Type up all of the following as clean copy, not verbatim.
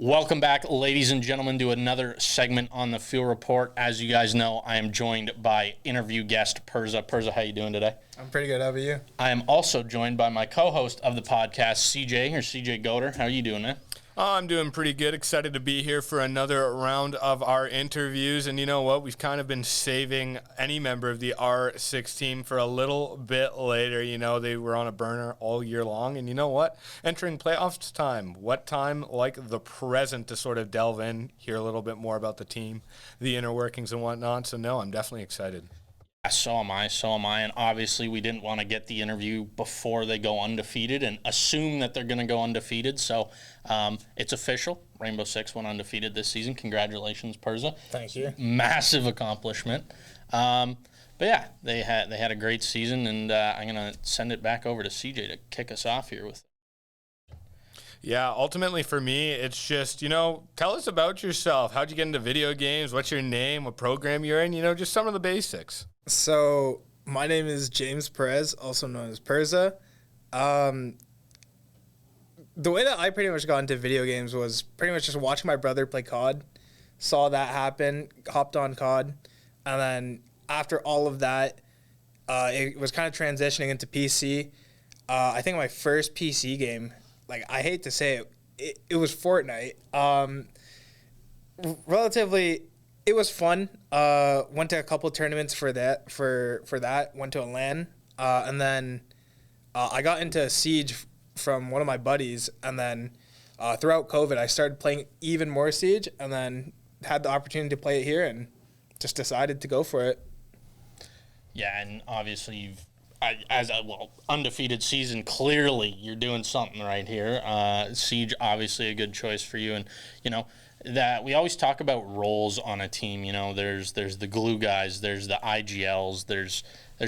Welcome back, ladies and gentlemen, to another segment on the Field Report. As you guys know, I am joined by interview guest Purzaa. Purzaa, how you doing today? I'm pretty good. How about you? I am also joined by my co-host of the podcast, CJ Goder. How are you doing, man? I'm doing pretty good. Excited to be here for another round of our interviews. And you know what? We've kind of been saving any member of the R6 team for a little bit later. You know, they were on a burner all year long. And you know what? Entering playoffs time. What time like the present to sort of delve in, hear a little bit more about the team, the inner workings and whatnot. So, no, I'm definitely excited. So am I. And obviously we didn't want to get the interview before they go undefeated and assume that they're going to go undefeated. So it's official. Rainbow Six went undefeated this season. Congratulations, Purzaa. Thank you. Massive accomplishment. But yeah, they had a great season, and I'm going to send it back over to CJ to kick us off here with. Yeah, ultimately for me, it's just, tell us about yourself. How'd you get into video games? What's your name? What program you're in? Just some of the basics. So my name is James Perez, also known as Purzaa. The way that I pretty much got into video games was pretty much just watching my brother play COD. Saw that happen, hopped on COD, and then after all of that, it was kind of transitioning into PC. I think my first PC game, I hate to say it was Fortnite. Relatively, it was fun. Went to a couple tournaments for that. Went to a LAN, and then I got into Siege from one of my buddies. And then throughout COVID, I started playing even more Siege, and then had the opportunity to play it here, and just decided to go for it. Yeah, and obviously undefeated season. Clearly, you're doing something right here. Siege, obviously, a good choice for you, and that we always talk about roles on a team. There's the glue guys, there's the IGLs, there's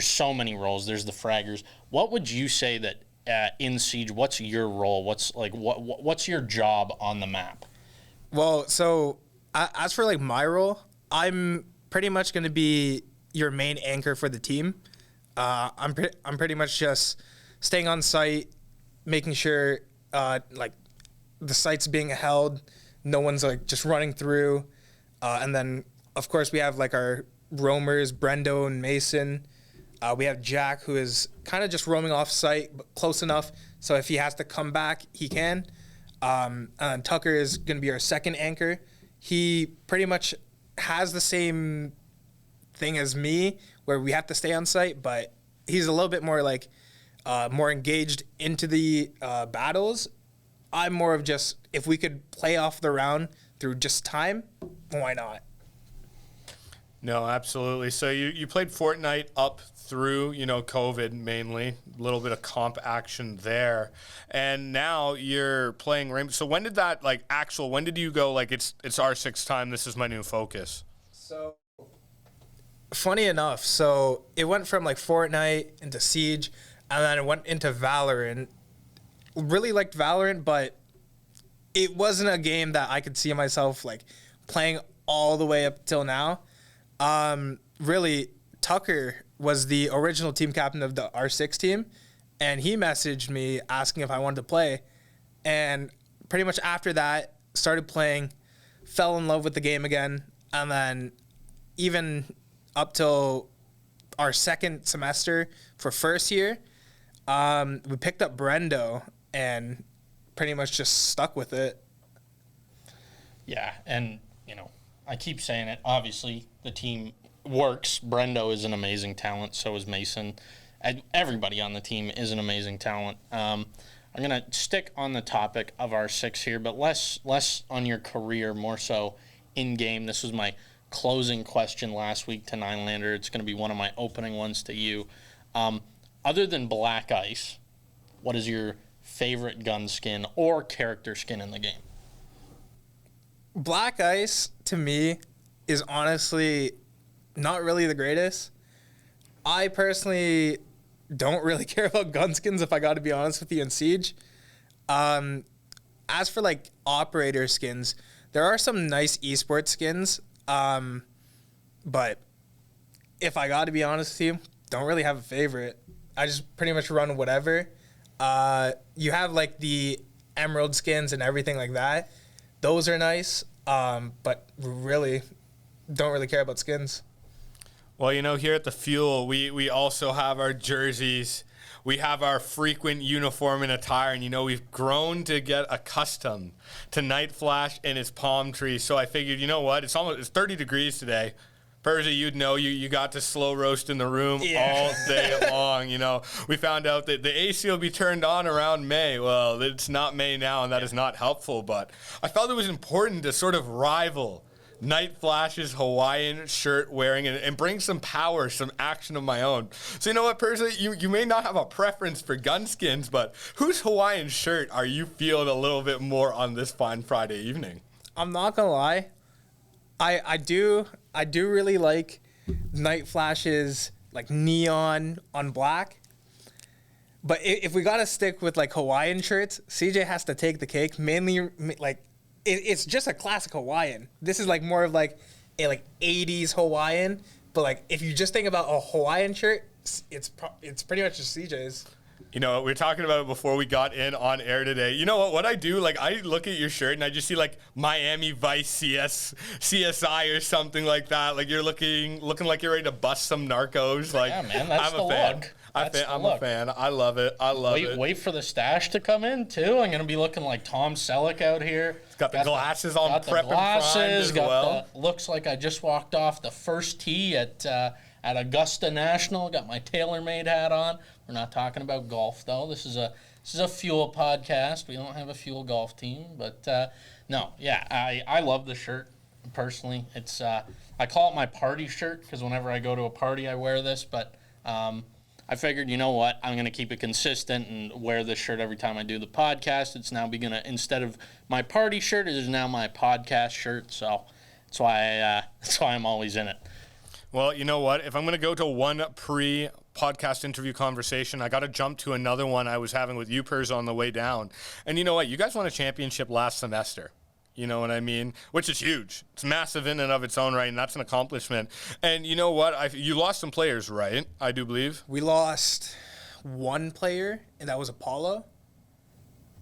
so many roles. There's the fraggers. What would you say that in Siege? What's your role? What's your job on the map? Well, so as for my role, I'm pretty much going to be your main anchor for the team. I'm pretty much just staying on site, making sure the site's being held. No one's just running through, and then of course we have our roamers, Brendo and Mason. We have Jack, who is kind of just roaming off site, but close enough so if he has to come back, he can. And Tucker is going to be our second anchor. He pretty much has the same thing as me, where we have to stay on site, but he's a little bit more more engaged into the battles. I'm more of just, if we could play off the round through just time, why not? No, absolutely. So you played Fortnite up through, COVID mainly, a little bit of comp action there. And now you're playing Rainbow. So when did that, when did you go, it's R6 time, this is my new focus? So, funny enough, it went from Fortnite into Siege, and then it went into Valorant. Really liked Valorant, but it wasn't a game that I could see myself playing all the way up till now. Really, Tucker was the original team captain of the R6 team, and he messaged me asking if I wanted to play. And pretty much after that, started playing, fell in love with the game again, and then even up till our second semester for first year, we picked up Brendo and pretty much just stuck with it. Yeah, and, I keep saying it. Obviously, the team works. Brendo is an amazing talent. So is Mason. And everybody on the team is an amazing talent. I'm going to stick on the topic of R6 here, but less on your career, more so in-game. This was my closing question last week to Ninelander. It's going to be one of my opening ones to you. Other than Black Ice, what is your favorite gun skin or character skin in the game? Black Ice, to me, is honestly not really the greatest. I personally don't really care about gun skins, if I got to be honest with you, in Siege. As for operator skins, there are some nice esports skins, but if I got to be honest with you, don't really have a favorite. I just pretty much run whatever. You have the emerald skins and everything like that. Those are nice, but really don't really care about skins. Well, here at the Fuel, we also have our jerseys. We have our frequent uniform and attire, and we've grown to get accustomed to Nightflash and his palm tree. So I figured, it's 30 degrees today. Purzaa, you got to slow roast in the room all day long. We found out that the AC will be turned on around May. Well, it's not May now, and that is not helpful. But I felt it was important to sort of rival Nightflash's Hawaiian shirt wearing and bring some power, some action of my own. So you know what, Purzaa, you may not have a preference for gun skins, but whose Hawaiian shirt are you feeling a little bit more on this fine Friday evening? I'm not gonna lie, I do really like Nightflash's like neon on black. But if we gotta stick with like Hawaiian shirts, CJ has to take the cake. Mainly like it's just a classic Hawaiian. This is like more of like a 80s Hawaiian. But like if you just think about a Hawaiian shirt, it's pretty much just CJ's. We were talking about it before we got in on air today. You know what I do? Like, I look at your shirt and I just see like Miami Vice CSI or something like that. Like you're looking like you're ready to bust some narcos. Like, yeah, man, that's I'm a fan. I'm a fan. I love it. Wait for the stash to come in too. I'm gonna be looking like Tom Selleck out here. Got the glasses on, prep and primed as well. Looks like I just walked off the first tee at Augusta National. Got my TaylorMade hat on. We're not talking about golf though. This is a Fuel podcast. We don't have a Fuel golf team, but no, yeah, I love the shirt personally. It's I call it my party shirt because whenever I go to a party, I wear this. But I figured, you know what, I'm gonna keep it consistent and wear this shirt every time I do the podcast. It's now instead of my party shirt, it is now my podcast shirt. So that's why I'm always in it. Well, you know what? If I'm going to go to one pre-podcast interview conversation, I got to jump to another one I was having with you, Purzaa, on the way down. And you know what? You guys won a championship last semester. You know what I mean? Which is huge. It's massive in and of its own right, and that's an accomplishment. And you know what? You lost some players, right? I do believe. We lost one player, and that was Apollo.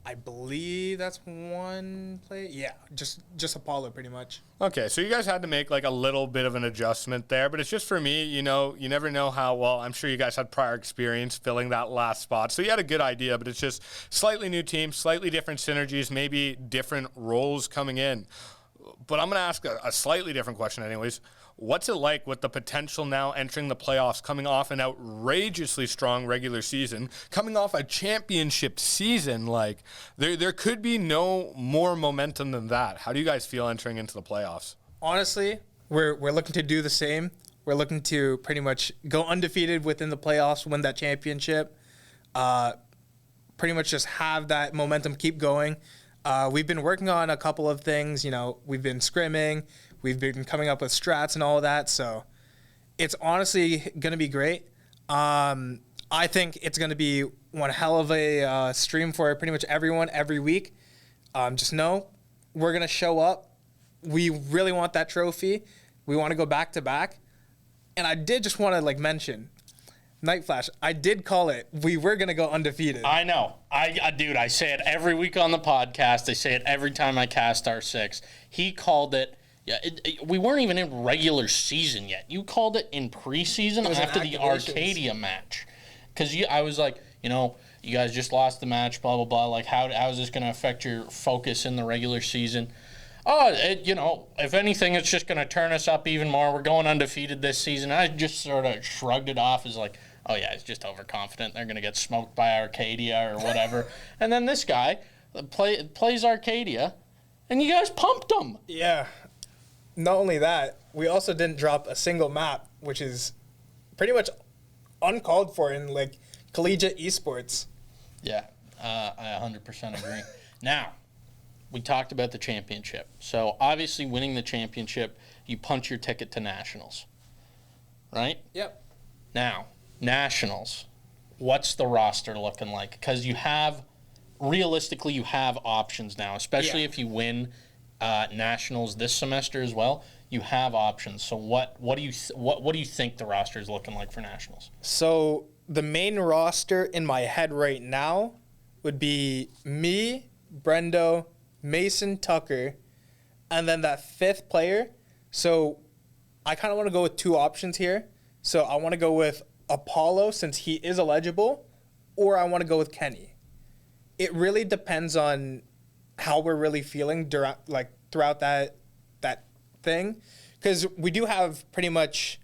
I believe that's one player. Yeah, just Apollo pretty much. Okay, so you guys had to make like a little bit of an adjustment there, but it's just for me, you never know how well. I'm sure you guys had prior experience filling that last spot, so you had a good idea, but it's just slightly new team, slightly different synergies, maybe different roles coming in. But I'm going to ask a slightly different question anyways. What's it like with the potential now entering the playoffs, coming off an outrageously strong regular season, coming off a championship season? Like, there could be no more momentum than that. How do you guys feel entering into the playoffs? Honestly, we're looking to do the same. We're looking to pretty much go undefeated within the playoffs, win that championship, pretty much just have that momentum keep going. We've been working on a couple of things. We've been scrimming. We've been coming up with strats and all of that. So it's honestly going to be great. I think it's going to be one hell of a stream for pretty much everyone every week. Just know we're going to show up. We really want that trophy. We want to go back to back. And I did just want to mention Nightflash. I did call it. We were going to go undefeated. I know. Dude, I say it every week on the podcast. I say it every time I cast R6. He called it. Yeah, we weren't even in regular season yet. You called it in preseason after the Arcadia match. Because I was like, you guys just lost the match, blah, blah, blah. Like, how is this going to affect your focus in the regular season? Oh, if anything, it's just going to turn us up even more. We're going undefeated this season. I just sort of shrugged it off as like, oh, yeah, it's just overconfident. They're going to get smoked by Arcadia or whatever. And then this guy plays Arcadia, and you guys pumped him. Yeah. Not only that, we also didn't drop a single map, which is pretty much uncalled for in collegiate esports. Yeah, I 100% agree. Now, we talked about the championship. So obviously winning the championship, you punch your ticket to nationals, right? Yep. Now, nationals, what's the roster looking like? Because realistically, you have options now, especially if you win nationals this semester as well. You have options. So what do you think the roster is looking like for nationals? So the main roster in my head right now would be me, Brendo, Mason, Tucker, and then that fifth player. So I kind of want to go with two options here. So I want to go with Apollo since he is eligible, or I want to go with Kenny. It really depends on how we're really feeling throughout that thing, because we do have pretty much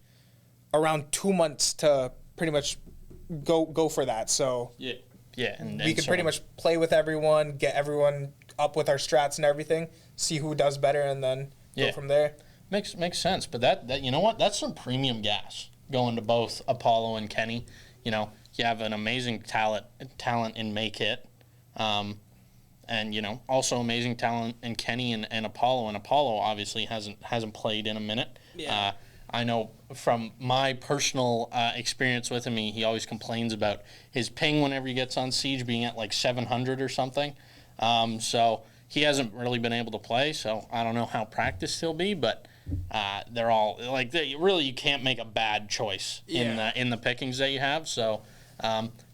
around 2 months to pretty much go for that. So yeah, and we can pretty much play with everyone, get everyone up with our strats and everything, see who does better, and then go from there. Makes sense. But that you know what? That's some premium gas going to both Apollo and Kenny. You know, you have an amazing talent in Make It. And, you know, also amazing talent in Kenny and Apollo. And Apollo obviously hasn't played in a minute. Yeah. I know from my personal experience with him, he always complains about his ping whenever he gets on Siege being at like 700 or something. So he hasn't really been able to play. So I don't know how practiced he'll be, but they're all like you can't make a bad choice in the pickings that you have. So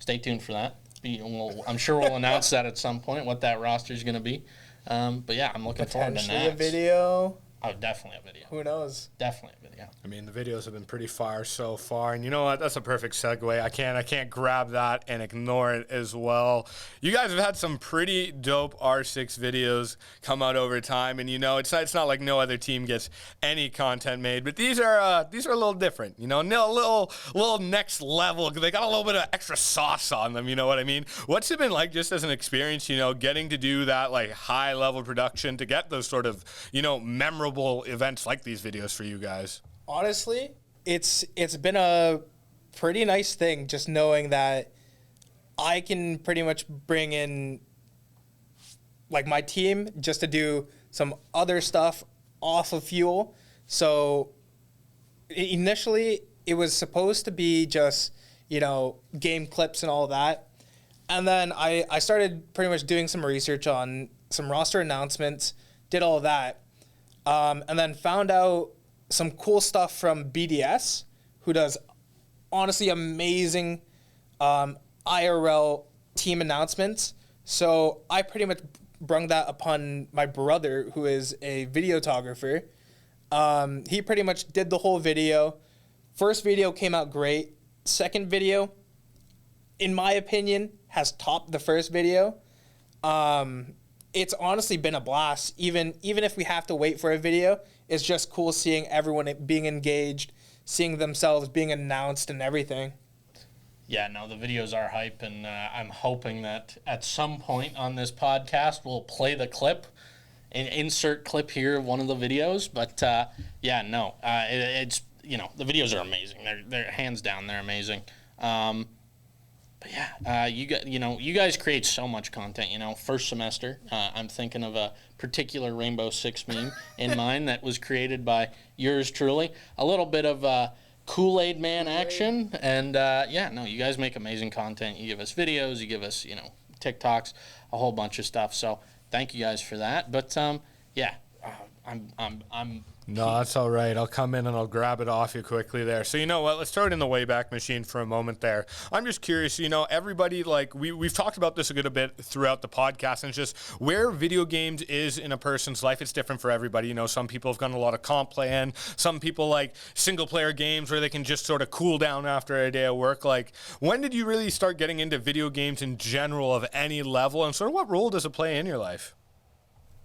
stay tuned for that. I'm sure we'll announce that at some point, what that roster is going to be. But yeah, I'm looking forward to that. Potentially a video. Oh, definitely a video. Who knows? Definitely a video. I mean, the videos have been pretty fire so far, and you know what? That's a perfect segue. I can't grab that and ignore it as well. You guys have had some pretty dope R6 videos come out over time, and you know it's not like no other team gets any content made, but these are a little different. You know, a little next level. They got a little bit of extra sauce on them. You know what I mean? What's it been like just as an experience? You know, getting to do that like high level production to get those sort of memorable events like these videos for you guys? Honestly, it's been a pretty nice thing just knowing that I can pretty much bring in like my team just to do some other stuff off of Fuel. So initially it was supposed to be just, game clips and all that. And then I started pretty much doing some research on some roster announcements, did all of that. And then found out some cool stuff from BDS, who does honestly amazing IRL team announcements. So I pretty much brung that upon my brother, who is a videographer. He pretty much did the whole video. First video came out great. Second video, in my opinion, has topped the first video. It's honestly been a blast. Even if we have to wait for a video, it's just cool seeing everyone being engaged, seeing themselves being announced and everything. Yeah, no, the videos are hype, and I'm hoping that at some point on this podcast we'll play the clip, and insert clip here of one of the videos. But it's the videos are amazing. They're hands down, they're amazing. But yeah, you guys create so much content. First semester, I'm thinking of a particular Rainbow Six meme in mind that was created by yours truly. A little bit of Kool-Aid Man action, and you guys make amazing content. You give us videos, you give us TikToks, a whole bunch of stuff. So thank you guys for that. But I'm No, that's all right. I'll come in and I'll grab it off you quickly there. So you know what? Let's throw it in the Wayback Machine for a moment there. I'm just curious, everybody, we've talked about this a good bit throughout the podcast, and it's just where video games is in a person's life. It's different for everybody. Some people have gotten a lot of comp play in. Some people like single-player games where they can just sort of cool down after a day of work. Like, when did you really start getting into video games in general of any level, and sort of what role does it play in your life?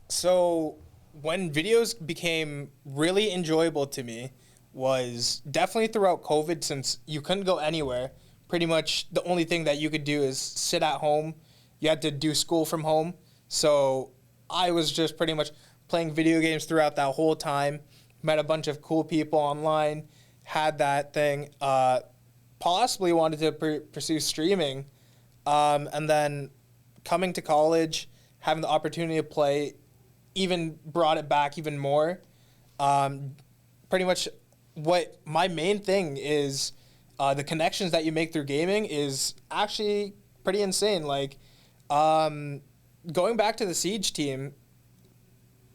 So when videos became really enjoyable to me was definitely throughout COVID, since you couldn't go anywhere. Pretty much the only thing that you could do is sit at home. You had to do school from home. So I was just pretty much playing video games throughout that whole time. Met a bunch of cool people online, had that thing. Possibly wanted to pursue streaming. And then coming to college, having the opportunity to play, even brought it back even more. Pretty much what my main thing is, the connections that you make through gaming is actually pretty insane. Like, going back to the Siege team,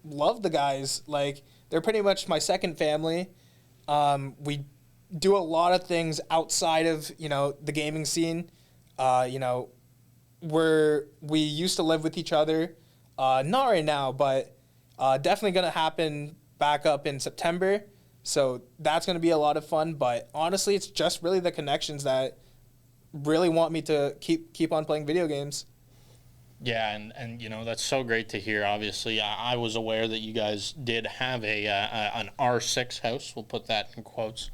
love the guys. Like, they're pretty much my second family. We do a lot of things outside of, the gaming scene. We used to live with each other. Not right now, but Definitely going to happen back up in September. So that's going to be a lot of fun. But honestly, it's just really the connections that really want me to keep on playing video games. Yeah, and that's so great to hear. Obviously, I was aware that you guys did have an R6 house. We'll put that in quotes.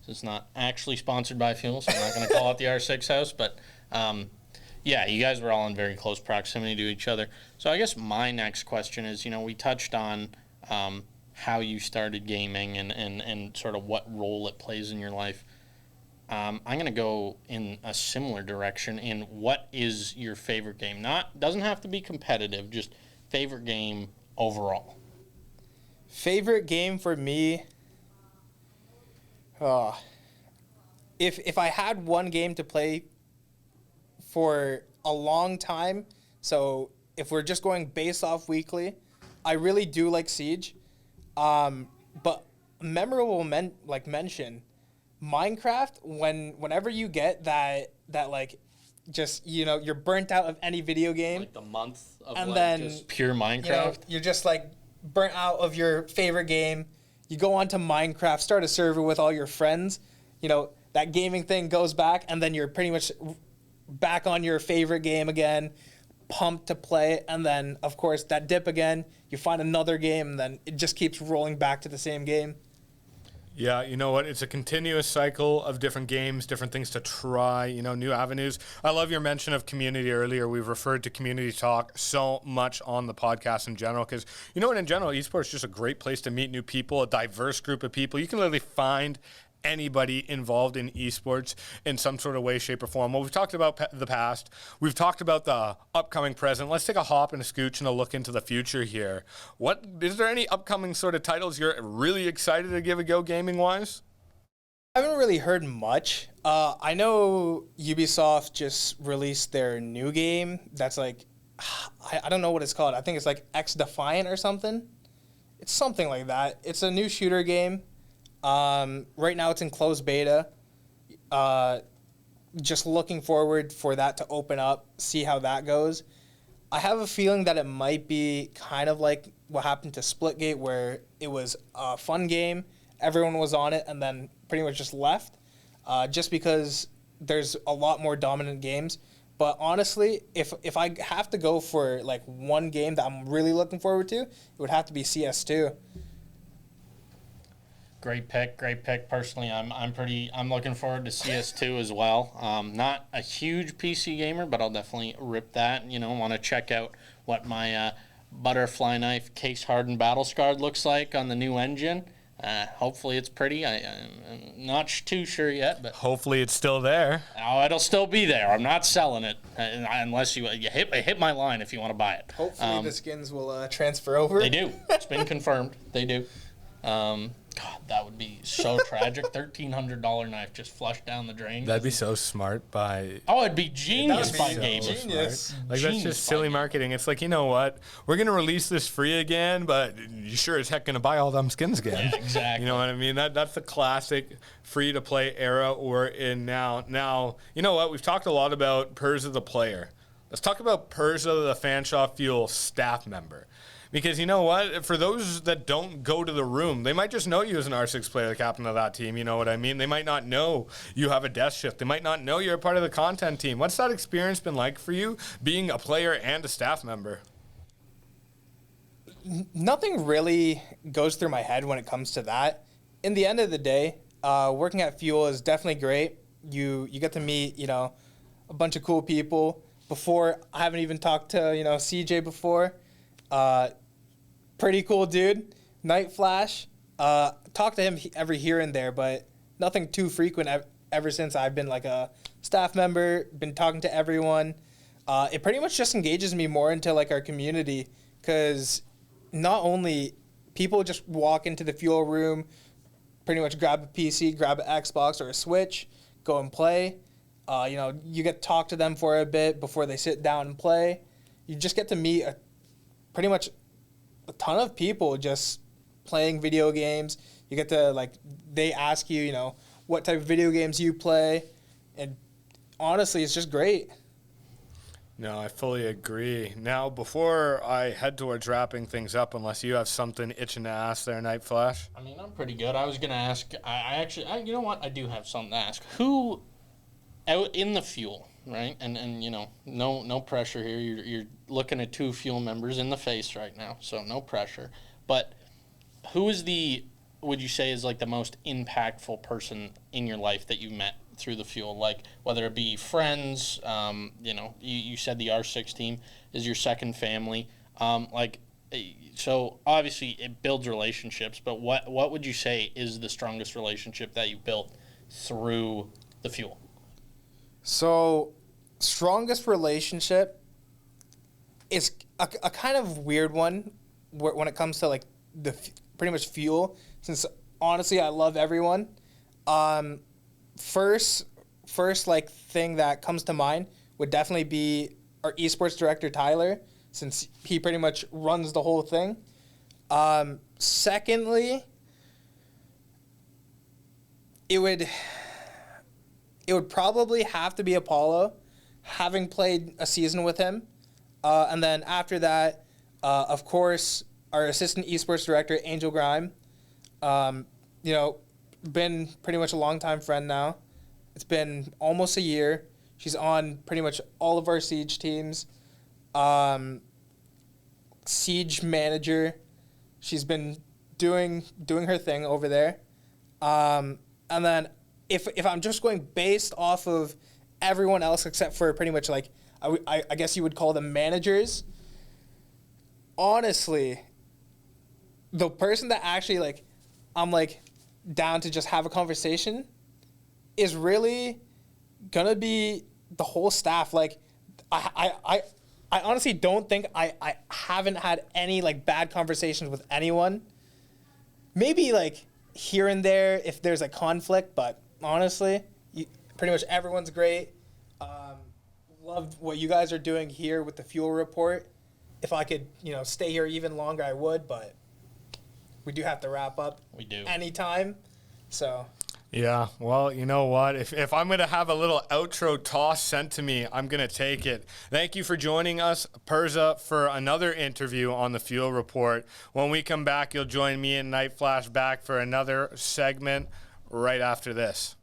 It's not actually sponsored by Fuel, so I'm not going to call it the R6 house. But yeah, you guys were all in very close proximity to each other. So I guess my next question is, we touched on how you started gaming and sort of what role it plays in your life. I'm going to go in a similar direction in what is your favorite game. Doesn't have to be competitive, just favorite game overall. Favorite game for me, if I had one game to play for a long time, so if we're just going based off weekly, I really do like Siege. But memorable mention, Minecraft, whenever you get that like just you're burnt out of any video game, Like the month of and then just pure Minecraft. You're just like burnt out of your favorite game. You go onto Minecraft, start a server with all your friends. That gaming thing goes back, and then you're pretty much back on your favorite game again, pumped to play it, and then of course that dip again. You find another game, and then it just keeps rolling back to the same game. Yeah, you know what? It's a continuous cycle of different games, different things to try, new avenues. I love your mention of community earlier. We've referred to community talk so much on the podcast in general because, in general, esports is just a great place to meet new people, a diverse group of people. You can literally find anybody involved in esports in some sort of way, shape, or form. Well, we've talked about the past. We've talked about the upcoming present. Let's take a hop and a scooch and a look into the future here. Is there any upcoming sort of titles you're really excited to give a go gaming-wise? I haven't really heard much. I know Ubisoft just released their new game that's like, I don't know what it's called. I think it's like X Defiant or something. It's something like that. It's a new shooter game. Right now it's in closed beta. Just looking forward for that to open up, see how that goes. I have a feeling that it might be kind of like what happened to Splitgate, where it was a fun game, everyone was on it, and then pretty much just left, just because there's a lot more dominant games. But honestly, if I have to go for like one game that I'm really looking forward to, it would have to be CS2. Great pick. Personally, I'm looking forward to CS2 as well. Not a huge PC gamer, but I'll definitely rip that. Want to check out what my butterfly knife case hardened battle scarred looks like on the new engine. Hopefully it's pretty. I'm not too sure yet, but hopefully it's still there. Oh, it'll still be there. I'm not selling it unless you hit my line if you want to buy it. Hopefully the skins will transfer over. They do. It's been confirmed. They do. God, that would be so tragic. $1,300 knife just flushed down the drain. That'd be so smart by... Oh, it'd be genius by gamers. Genius. Like, that's just silly marketing. It's like, you know what? We're going to release this free again, but you sure as heck going to buy all them skins again. Yeah, exactly. You know what I mean? That's the classic free-to-play era we're in now. Now, you know what? We've talked a lot about Purzaa the player. Let's talk about Purzaa the Fanshawe Fuel staff member. Because you know what? For those that don't go to the room, they might just know you as an R6 player, the captain of that team. You know what I mean? They might not know you have a desk shift. They might not know you're a part of the content team. What's that experience been like for you, being a player and a staff member? Nothing really goes through my head when it comes to that. In the end of the day, working at Fuel is definitely great. You get to meet, a bunch of cool people. Before, I haven't even talked to, CJ before. Pretty cool dude. Nightflash. Talk to him every here and there, but nothing too frequent ever since I've been like a staff member, been talking to everyone. It pretty much just engages me more into like our community, because not only people just walk into the Fuel room, pretty much grab a PC, grab an Xbox or a Switch, go and play. You get to talk to them for a bit before they sit down and play. You just get to meet pretty much a ton of people just playing video games. You get to, they ask you, what type of video games you play. And honestly, it's just great. No, I fully agree. Now, before I head towards wrapping things up, unless you have something itching to ask there, Nightflash. I mean, I'm pretty good. I was going to ask, you know what? I do have something to ask. Who, out in the fuel, right? And you know, no pressure here. You're looking at two fuel members in the face right now, so no pressure. But who is would you say is like the most impactful person in your life that you met through the fuel? Like whether it be friends, you know, you said the R6 team is your second family. So obviously it builds relationships, but what would you say is the strongest relationship that you built through the fuel? So, strongest relationship is a kind of weird one when it comes to like pretty much fuel. Since honestly, I love everyone. First like thing that comes to mind would definitely be our esports director Tyler, since he pretty much runs the whole thing. Secondly, it would probably have to be Apollo, having played a season with him. And then after that, of course, our assistant esports director, Angel Grime. You know, been pretty much a longtime friend now. It's been almost a year. She's on pretty much all of our Siege teams. Siege manager. She's been doing her thing over there. And then if I'm just going based off of everyone else except for pretty much like I guess you would call them managers. Honestly, the person that actually like I'm like down to just have a conversation is really gonna be the whole staff. Like I honestly don't think I haven't had any like bad conversations with anyone. Maybe like here and there if there's a conflict, but honestly, pretty much everyone's great. Loved what you guys are doing here with the fuel report. If I could, you know, stay here even longer, I would, but we do have to wrap up. We do. Anytime. So. Yeah, well, you know what? If I'm going to have a little outro toss sent to me, I'm going to take it. Thank you for joining us, Purzaa, for another interview on the Fuel Report. When we come back, you'll join me and Nightflash back for another segment right after this.